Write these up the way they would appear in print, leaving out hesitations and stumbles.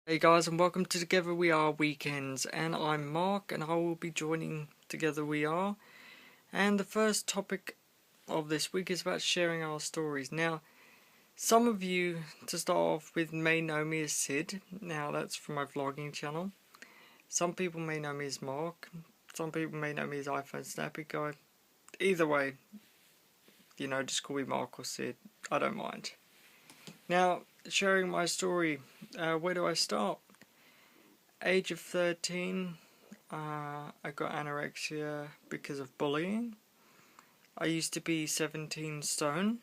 Hey guys, and welcome to Together We Are Weekends, and I'm Mark, and I will be joining Together We Are. And the first topic of this week is about sharing our stories. Now, some of you, to start off with, may know me as Sid. Now, that's from my vlogging channel. Some people may know me as Mark. Some people may know me as iPhone Snappy Guy. Either way, just call me Mark or Sid. I don't mind. Now, sharing my story, where do I start? Age of 13, I got anorexia because of bullying. I used to be 17 stone,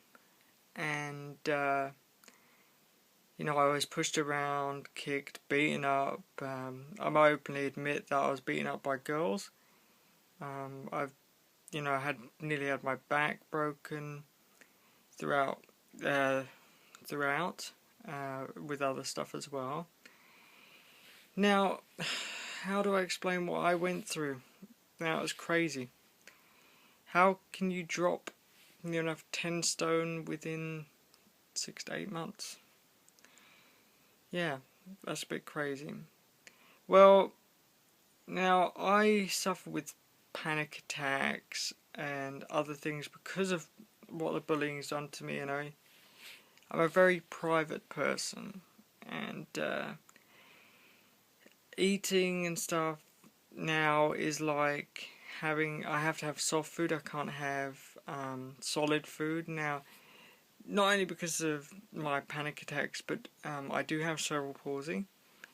and I was pushed around, kicked, beaten up. I openly admit that I was beaten up by girls. I've, had nearly had my back broken throughout, with other stuff as well. Now, how do I explain what I went through? Now, it was crazy. How can you drop 10 stone within 6 to 8 months? Yeah, that's a bit crazy. Well, now I suffer with panic attacks and other things because of what the bullying's done to me. I'm a very private person, and eating and stuff now is like I have to have soft food. I can't have solid food now. Not only because of my panic attacks, but I do have cerebral palsy,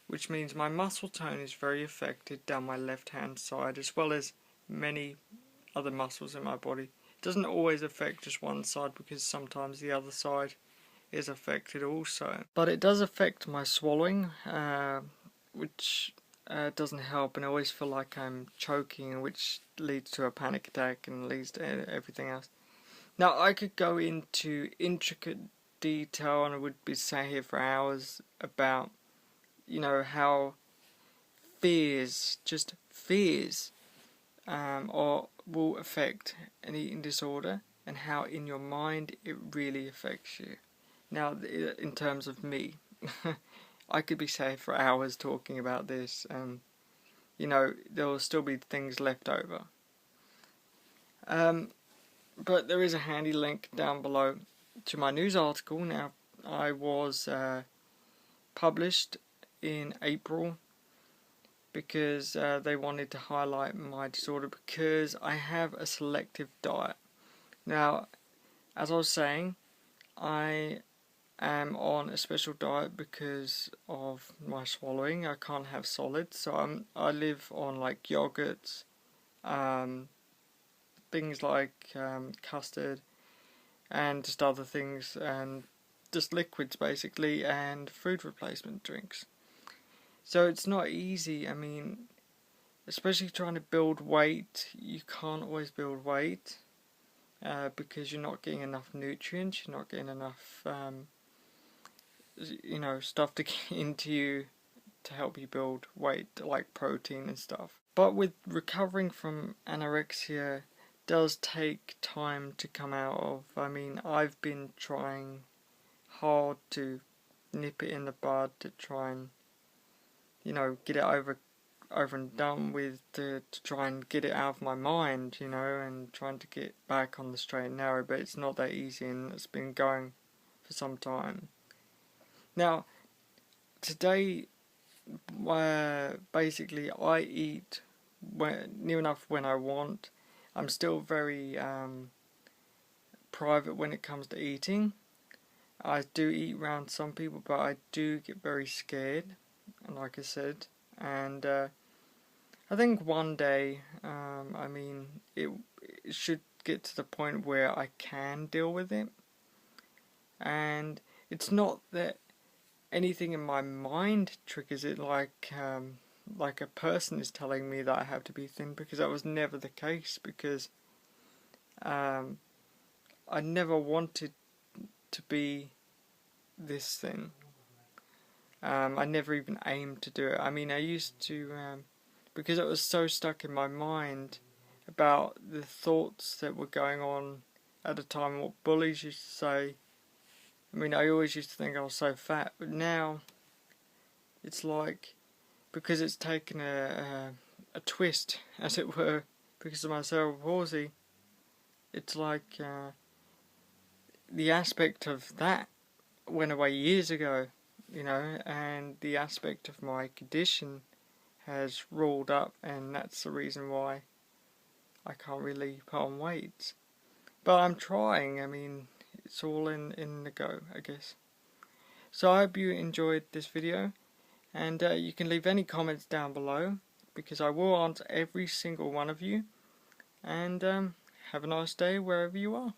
which means my muscle tone is very affected down my left hand side, as well as many other muscles in my body. It doesn't always affect just one side, because sometimes the other side is affected also. But it does affect my swallowing, which doesn't help, and I always feel like I'm choking, which leads to a panic attack and leads to everything else. Now, I could go into intricate detail, and I would be sat here for hours about, how just fears, or will affect an eating disorder, and how in your mind it really affects you. Now, in terms of me, I could be sat here for hours talking about this, and, there will still be things left over. But there is a handy link down below to my news article. Now, I was published in April because they wanted to highlight my disorder because I have a selective diet. Now, as I was saying, I am on a special diet because of my swallowing. I can't have solids, so I live on like yogurts, things like custard, and just other things, and just liquids basically, and food replacement drinks. So it's not easy. Especially trying to build weight, you can't always build weight because you're not getting enough nutrients, you're not getting enough stuff to get into you to help you build weight, like protein and stuff. But with recovering from anorexia, does take time to come out of. I've been trying hard to nip it in the bud, to try and get it over and done with, to try and get it out of my mind, and trying to get back on the straight and narrow. But it's not that easy, and it's been going for some time. Now, today, basically I eat near enough when I want. I'm still very private when it comes to eating. I do eat around some people, but I do get very scared, like I said, and I think one day, it should get to the point where I can deal with it, and it's not that anything in my mind triggers it, like a person is telling me that I have to be thin, because that was never the case, because I never wanted to be this thin. I never even aimed to do it. I used to, because it was so stuck in my mind about the thoughts that were going on at the time, what bullies used to say. I always used to think I was so fat, but now it's like, because it's taken a twist, as it were, because of my cerebral palsy, it's like the aspect of that went away years ago, you know, and the aspect of my condition has rolled up, and that's the reason why I can't really put on weight. But I'm trying. I mean, it's all in the go, I guess. So I hope you enjoyed this video, and you can leave any comments down below, because I will answer every single one of you. And have a nice day wherever you are.